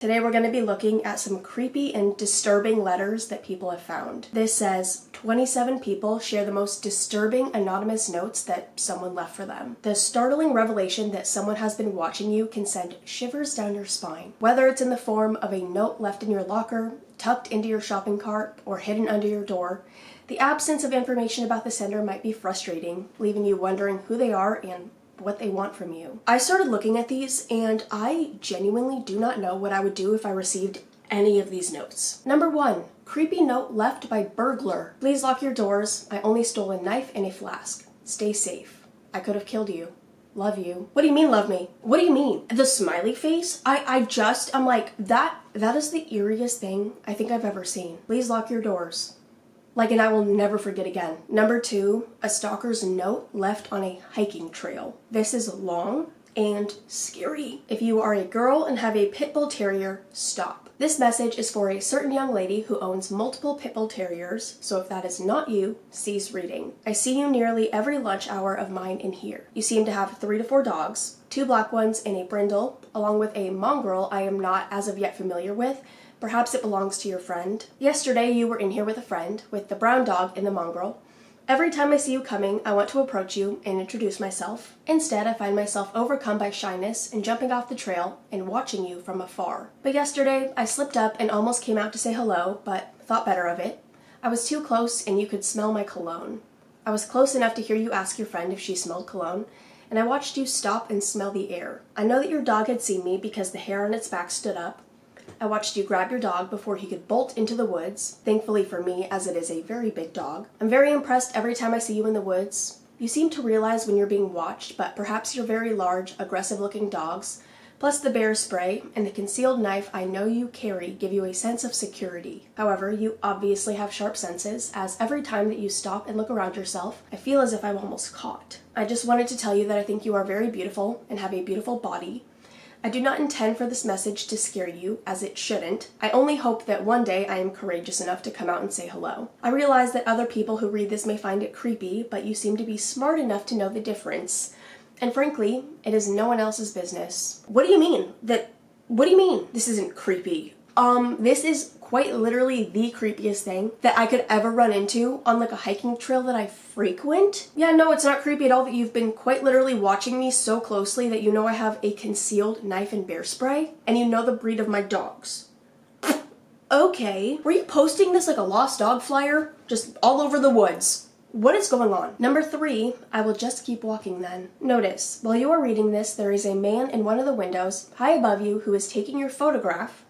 Today we're going to be looking at some creepy and disturbing letters that people have found. This says 27 people share the most disturbing anonymous notes that someone left for them. The startling revelation that someone has been watching you can send shivers down your spine. Whether it's in the form of a note left in your locker, tucked into your shopping cart, or hidden under your door, the absence of information about the sender might be frustrating, leaving you wondering who they are and what they want from you. I started looking at these and I genuinely do not know what I would do if I received any of these notes. Number 1, creepy note left by burglar. Please lock your doors. I only stole a knife and a flask. Stay safe. I could have killed you. Love you. What do you mean love me? What do you mean? The smiley face? I'm like, that is the eeriest thing I think I've ever seen. Please lock your doors. And I will never forget again. Number 2, a stalker's note left on a hiking trail. This is long and scary. If you are a girl and have a pit bull terrier, stop. This message is for a certain young lady who owns multiple pit bull terriers, so if that is not you, cease reading. I see you nearly every lunch hour of mine in here. You seem to have 3 to 4 dogs, 2 black ones and a brindle, along with a mongrel I am not as of yet familiar with. Perhaps it belongs to your friend. Yesterday you were in here with a friend, with the brown dog and the mongrel. Every time I see you coming, I want to approach you and introduce myself. Instead, I find myself overcome by shyness and jumping off the trail and watching you from afar. But yesterday, I slipped up and almost came out to say hello, but thought better of it. I was too close and you could smell my cologne. I was close enough to hear you ask your friend if she smelled cologne, and I watched you stop and smell the air. I know that your dog had seen me because the hair on its back stood up. I watched you grab your dog before he could bolt into the woods, thankfully for me as it is a very big dog. I'm very impressed every time I see you in the woods. You seem to realize when you're being watched, but perhaps your very large, aggressive-looking dogs, plus the bear spray and the concealed knife I know you carry give you a sense of security. However, you obviously have sharp senses, as every time that you stop and look around yourself, I feel as if I'm almost caught. I just wanted to tell you that I think you are very beautiful and have a beautiful body. I do not intend for this message to scare you, as it shouldn't. I only hope that one day I am courageous enough to come out and say hello. I realize that other people who read this may find it creepy, but you seem to be smart enough to know the difference. And frankly, it is no one else's business. What do you mean? What do you mean this isn't creepy? This is quite literally the creepiest thing that I could ever run into on a hiking trail that I frequent. Yeah, no, it's not creepy at all that you've been quite literally watching me so closely that you know I have a concealed knife and bear spray, and you know the breed of my dogs. Okay. Were you posting this like a lost dog flyer? Just all over the woods. What is going on? Number 3, I will just keep walking then. Notice, while you are reading this, there is a man in one of the windows, high above you, who is taking your photograph.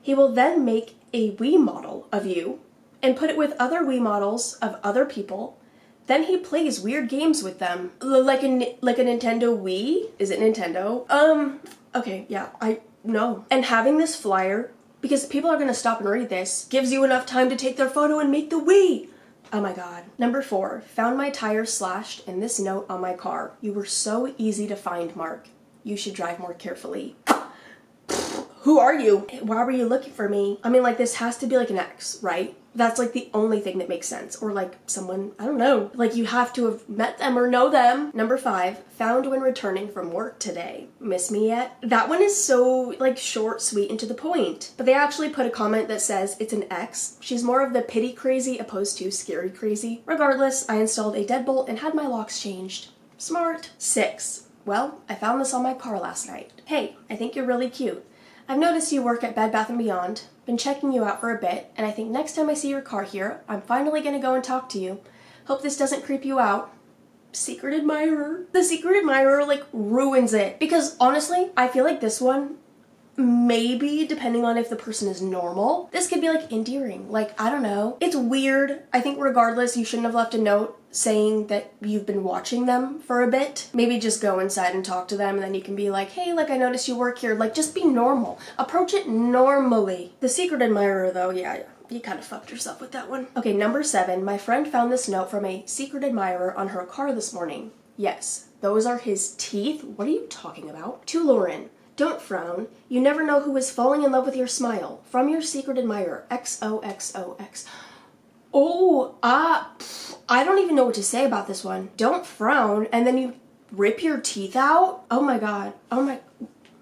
He will then make a Wii model of you and put it with other Wii models of other people. Then he plays weird games with them. Like a Nintendo Wii? Is it Nintendo? Okay, yeah, I know. And having this flyer, because people are gonna stop and read this, gives you enough time to take their photo and make the Wii! Oh my god. Number 4, found my tires slashed and this note on my car. You were so easy to find, Mark. You should drive more carefully. Who are you? Why were you looking for me? I mean, this has to be an ex, right? That's the only thing that makes sense. Or someone, I don't know. You have to have met them or know them. Number 5, found when returning from work today. Miss me yet? That one is so short, sweet, and to the point. But they actually put a comment that says it's an ex. She's more of the pity crazy opposed to scary crazy. Regardless, I installed a deadbolt and had my locks changed. Smart. 6, well, I found this on my car last night. Hey, I think you're really cute. I've noticed you work at Bed Bath & Beyond, been checking you out for a bit, and I think next time I see your car here, I'm finally gonna go and talk to you. Hope this doesn't creep you out. Secret admirer. The secret admirer, ruins it. Because honestly, I feel like this one, maybe, depending on if the person is normal, this could be endearing. I don't know. It's weird. I think regardless, you shouldn't have left a note saying that you've been watching them for a bit. Maybe just go inside and talk to them, and then you can be like, hey, I noticed you work here. Just be normal. Approach it normally. The secret admirer, though, yeah, you kind of fucked yourself with that one. Okay, number 7, my friend found this note from a secret admirer on her car this morning. Yes, those are his teeth? What are you talking about? To Lauren. Don't frown. You never know who is falling in love with your smile. From your secret admirer, XOXOX. Oh, I don't even know what to say about this one. Don't frown, and then you rip your teeth out? Oh my god. Oh my...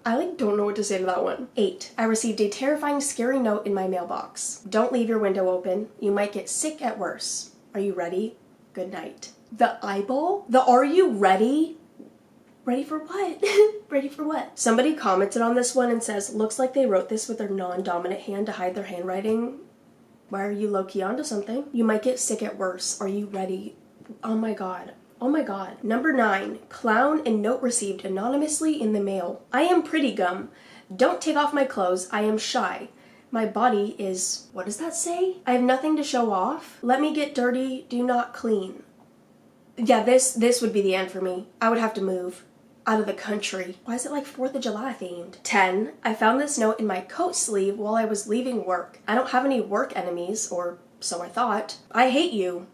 I don't know what to say to that one. 8. I received a terrifying, scary note in my mailbox. Don't leave your window open. You might get sick at worst. Are you ready? Good night. The eyeball? The are you ready? Ready for what? Ready for what? Somebody commented on this one and says, looks like they wrote this with their non-dominant hand to hide their handwriting. Why are you low-key onto something? You might get sick at worst. Are you ready? Oh my god. Oh my god. Number 9. Clown and note received anonymously in the mail. I am pretty gum. Don't take off my clothes. I am shy. My body is... What does that say? I have nothing to show off. Let me get dirty. Do not clean. Yeah, this would be the end for me. I would have to move out of the country. Why is it like 4th of July themed? 10. I found this note in my coat sleeve while I was leaving work. I don't have any work enemies, or so I thought. I hate you.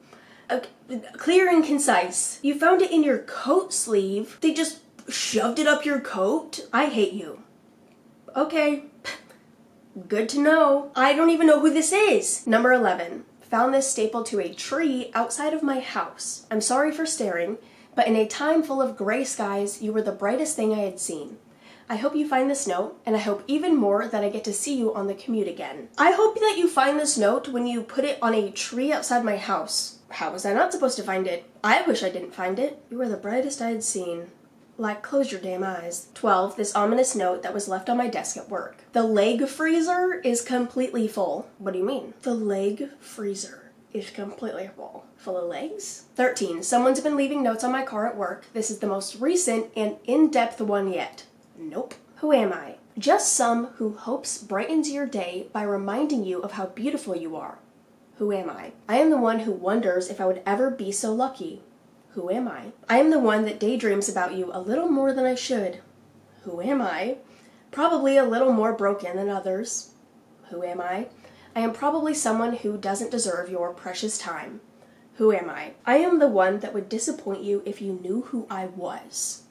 Okay, clear and concise. You found it in your coat sleeve. They just shoved it up your coat. I hate you. Okay, good to know. I don't even know who this is. Number 11. Found this stapled to a tree outside of my house. I'm sorry for staring, but in a time full of gray skies, you were the brightest thing I had seen. I hope you find this note, and I hope even more that I get to see you on the commute again. I hope that you find this note when you put it on a tree outside my house. How was I not supposed to find it? I wish I didn't find it. You were the brightest I had seen. Like, close your damn eyes. 12. This ominous note that was left on my desk at work. The leg freezer is completely full. What do you mean? The leg freezer is completely full. Full of legs? 13. Someone's been leaving notes on my car at work. This is the most recent and in-depth one yet. Nope. Who am I? Just some who hopes brightens your day by reminding you of how beautiful you are. Who am I? I am the one who wonders if I would ever be so lucky. Who am I? I am the one that daydreams about you a little more than I should. Who am I? Probably a little more broken than others. Who am I? I am probably someone who doesn't deserve your precious time. Who am I? I am the one that would disappoint you if you knew who I was.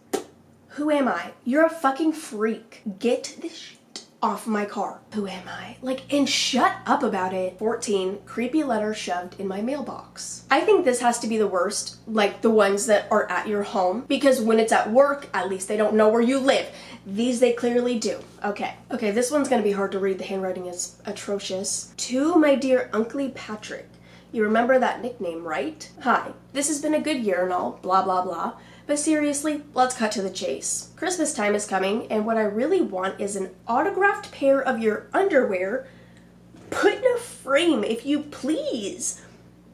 Who am I? You're a fucking freak. Get this shit off my car. Who am I? And shut up about it. 14. Creepy letter shoved in my mailbox. I think this has to be the worst, the ones that are at your home, because when it's at work, at least they don't know where you live. These they clearly do. Okay, this one's gonna be hard to read. The handwriting is atrocious. To my dear Uncle Patrick. You remember that nickname, right? Hi, this has been a good year and all, blah blah blah. But seriously, let's cut to the chase. Christmas time is coming, and what I really want is an autographed pair of your underwear put in a frame, if you please.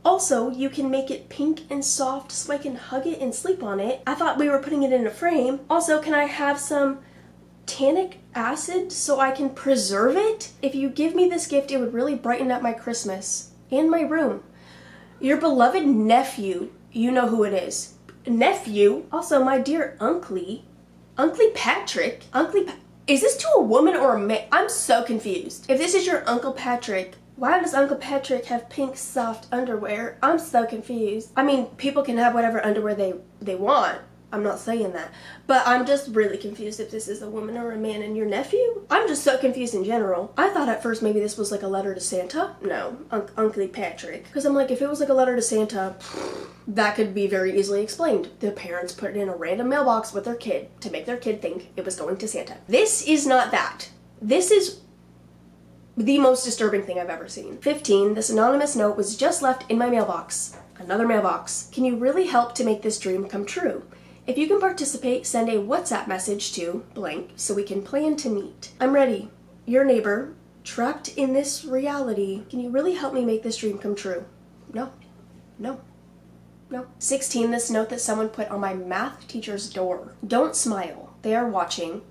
Also, you can make it pink and soft so I can hug it and sleep on it. I thought we were putting it in a frame. Also, can I have some tannic acid so I can preserve it? If you give me this gift, it would really brighten up my Christmas and my room. Your beloved nephew, you know who it is. Nephew. Also, my dear Uncle Patrick. Is this to a woman or a man? I'm so confused. If this is your Uncle Patrick, why does Uncle Patrick have pink soft underwear? I'm so confused. I mean, people can have whatever underwear they want. I'm not saying that. But I'm just really confused if this is a woman or a man and your nephew. I'm just so confused in general. I thought at first maybe this was a letter to Santa. No, Uncle Patrick. Because I'm if it was a letter to Santa, that could be very easily explained. The parents put it in a random mailbox with their kid to make their kid think it was going to Santa. This is not that. This is the most disturbing thing I've ever seen. 15. This anonymous note was just left in my mailbox. Another mailbox. Can you really help to make this dream come true? If you can participate, send a WhatsApp message to blank so we can plan to meet. I'm ready. Your neighbor, trapped in this reality. Can you really help me make this dream come true? No. 16. This note that someone put on my math teacher's door. Don't smile. They are watching.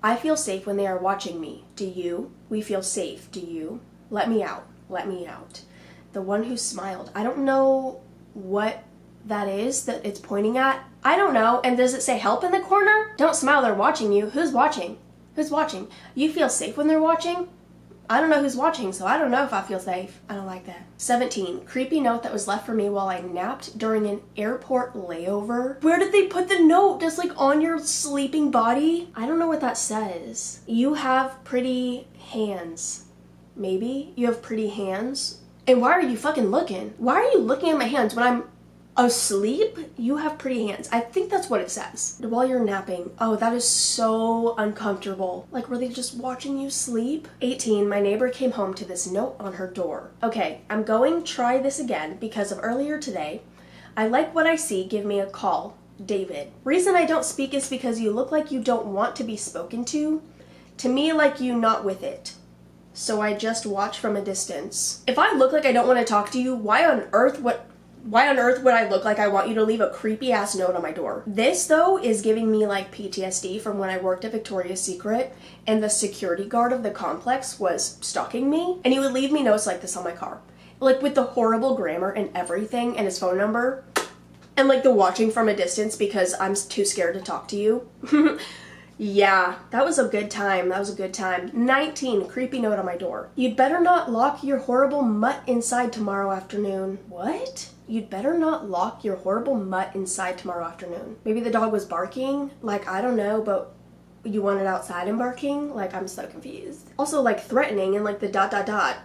I feel safe when they are watching me. Do you? We feel safe. Do you? Let me out. Let me out. The one who smiled. I don't know what that is that it's pointing at. I don't know. And does it say help in the corner? Don't smile, they're watching you. Who's watching? Who's watching? You feel safe when they're watching? I don't know who's watching, so I don't know if I feel safe. I don't like that. 17. Creepy note that was left for me while I napped during an airport layover. Where did they put the note? Just on your sleeping body? I don't know what that says. You have pretty hands. Maybe? You have pretty hands? And why are you fucking looking? Why are you looking at my hands when I'm Asleep? You have pretty hands. I think that's what it says. While you're napping. Oh, that is so uncomfortable. Like, were they just watching you sleep? 18, my neighbor came home to this note on her door. Okay, I'm going to try this again because of earlier today. I like what I see. Give me a call. David. Reason I don't speak is because you look like you don't want to be spoken to. To me, like you not with it. So I just watch from a distance. If I look like I don't want to talk to you, why on earth would I look like I want you to leave a creepy ass note on my door? This though is giving me like PTSD from when I worked at Victoria's Secret and the security guard of the complex was stalking me and he would leave me notes like this on my car. Like with the horrible grammar and everything and his phone number and like the watching from a distance because I'm too scared to talk to you. Yeah, that was a good time. That was a good time. 19, creepy note on my door. You'd better not lock your horrible mutt inside tomorrow afternoon. What? You'd better not lock your horrible mutt inside tomorrow afternoon. Maybe the dog was barking? Like, I don't know, but you want it outside and barking? Like, I'm so confused. Also, like, threatening and like the ...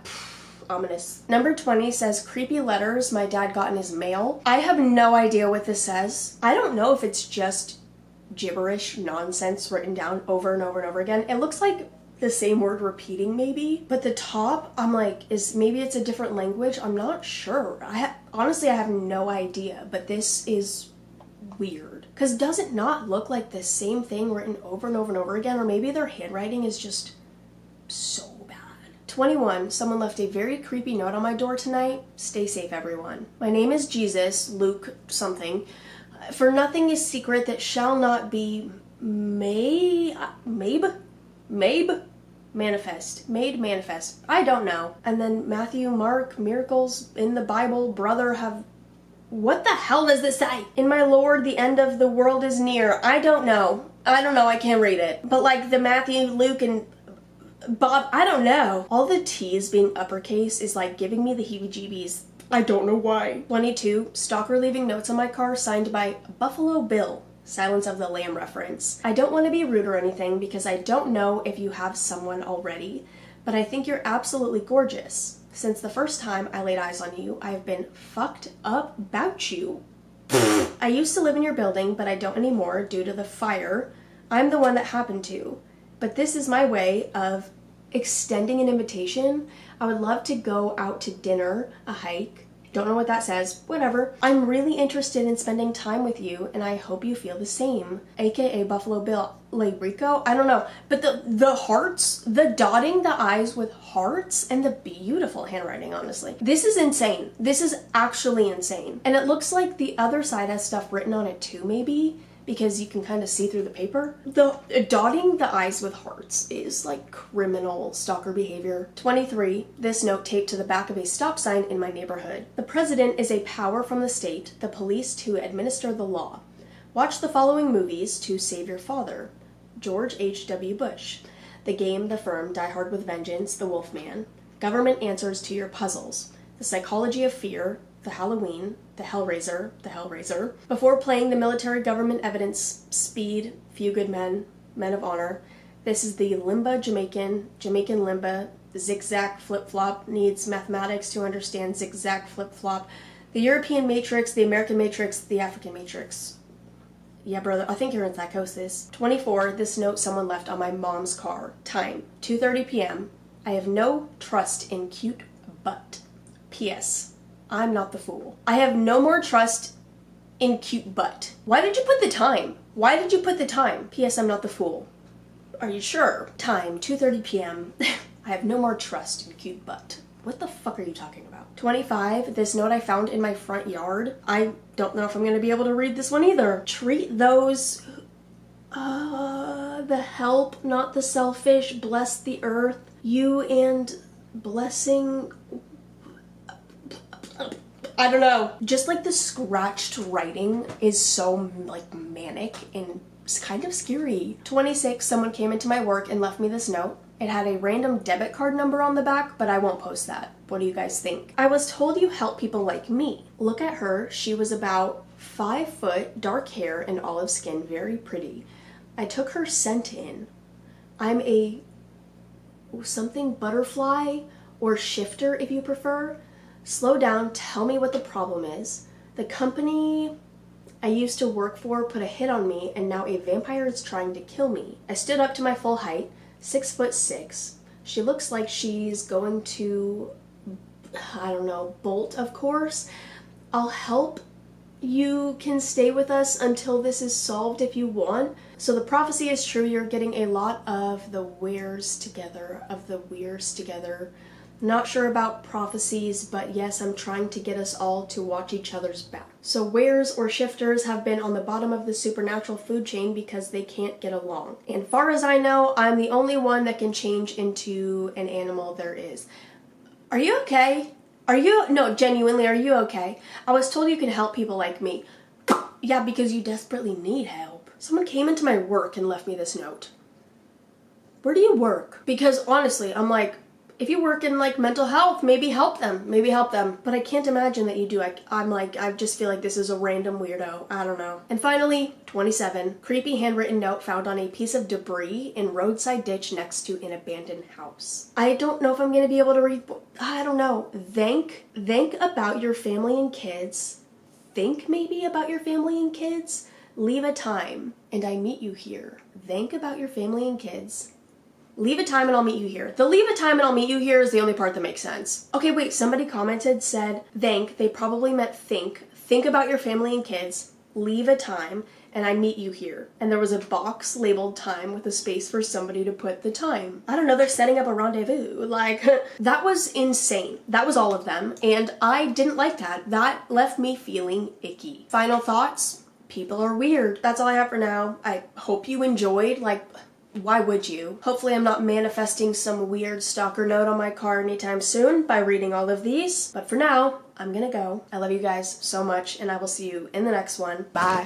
Ominous. Number 20 says, creepy letters my dad got in his mail. I have no idea what this says. I don't know if it's just gibberish nonsense written down over and over and over again. It looks like the same word repeating maybe, but the top I'm like, maybe it's a different language. I'm not sure. Honestly I have no idea, but this is weird because does it not look like the same thing written over and over and over again? Or maybe their handwriting is just so bad. 21, someone left a very creepy note on my door tonight. Stay safe everyone. My name is Jesus, Luke something. For nothing is secret that shall not be made manifest. I don't know. And then Matthew, Mark, miracles in the Bible, brother have... What the hell does this say? In my Lord, the end of the world is near. I don't know. I can't read it. But like the Matthew, Luke, and Bob, I don't know. All the T's being uppercase is like giving me the heebie-jeebies. I don't know why. 22, stalker leaving notes on my car signed by Buffalo Bill. Silence of the Lamb reference. I don't want to be rude or anything because I don't know if you have someone already, but I think you're absolutely gorgeous. Since the first time I laid eyes on you, I have been fucked up about you. I used to live in your building, but I don't anymore due to the fire. I'm the one that happened to. But this is my way of extending an invitation. I would love to go out to dinner, a hike. Don't know what that says, whatever. I'm really interested in spending time with you and I hope you feel the same. AKA Buffalo Bill. Le Rico? I don't know. But the hearts, the dotting the eyes with hearts and the beautiful handwriting, honestly. This is insane. This is actually insane. And it looks like the other side has stuff written on it too, maybe, because you can kind of see through the paper. The dotting the eyes with hearts is like criminal stalker behavior. 23, this note taped to the back of a stop sign in my neighborhood. The president is a power from the state, the police to administer the law. Watch the following movies to save your father. George H.W. Bush. The Game, The Firm, Die Hard with Vengeance, The Wolfman. Government Answers to Your Puzzles. The Psychology of Fear, The Halloween, The Hellraiser. Before playing the Military Government Evidence, Speed, Few Good Men, Men of Honor. This is the Limba Jamaican Limba, Zigzag Flip-Flop, needs mathematics to understand zigzag flip-flop. The European Matrix, the American Matrix, the African Matrix. Yeah, brother, I think you're in psychosis. 24, this note someone left on my mom's car. Time, 2:30 p.m. I have no trust in cute butt. P.S. I'm not the fool. I have no more trust in cute butt. Why did you put the time? Why did you put the time? P.S. I'm not the fool. Are you sure? Time, 2:30 p.m. I have no more trust in cute butt. What the fuck are you talking about? 25, this note I found in my front yard. I don't know if I'm gonna be able to read this one either. Treat those, the help, not the selfish, bless the earth, you and blessing, I don't know. Just like the scratched writing is so like manic and it's kind of scary. 26, someone came into my work and left me this note. It had a random debit card number on the back, but I won't post that. What do you guys think? I was told you help people like me. Look at her. She was about 5 foot, dark hair, and olive skin, very pretty. I took her scent in. I'm a something butterfly or shifter if you prefer. Slow down, tell me what the problem is. The company I used to work for put a hit on me, and now a vampire is trying to kill me. I stood up to my full height, 6'6". She looks like she's going to, I don't know, bolt, of course. I'll help. You can stay with us until this is solved if you want. So the prophecy is true. You're getting a lot of the wears together, Not sure about prophecies, but yes, I'm trying to get us all to watch each other's back. So wares or shifters have been on the bottom of the supernatural food chain because they can't get along. And far as I know, I'm the only one that can change into an animal there is. Are you okay? No, genuinely, are you okay? I was told you can help people like me. Yeah, because you desperately need help. Someone came into my work and left me this note. Where do you work? Because honestly, I'm like, if you work in like mental health, maybe help them. But I can't imagine that you do. I just feel like this is a random weirdo. I don't know. And finally, 27. Creepy handwritten note found on a piece of debris in roadside ditch next to an abandoned house. I don't know if I'm gonna be able to read. I don't know. Think about your family and kids. Think maybe about your family and kids. Leave a time and I meet you here. Think about your family and kids. Leave a time and I'll meet you here. The leave a time and I'll meet you here is the only part that makes sense. Okay, wait, somebody commented, said, think. They probably meant think. Think about your family and kids. Leave a time and I meet you here. And there was a box labeled time with a space for somebody to put the time. I don't know, they're setting up a rendezvous. Like, that was insane. That was all of them. And I didn't like that. That left me feeling icky. Final thoughts? People are weird. That's all I have for now. I hope you enjoyed. Like, why would you? Hopefully I'm not manifesting some weird stalker note on my car anytime soon by reading all of these. But for now, I'm gonna go. I love you guys so much, and I will see you in the next one. Bye.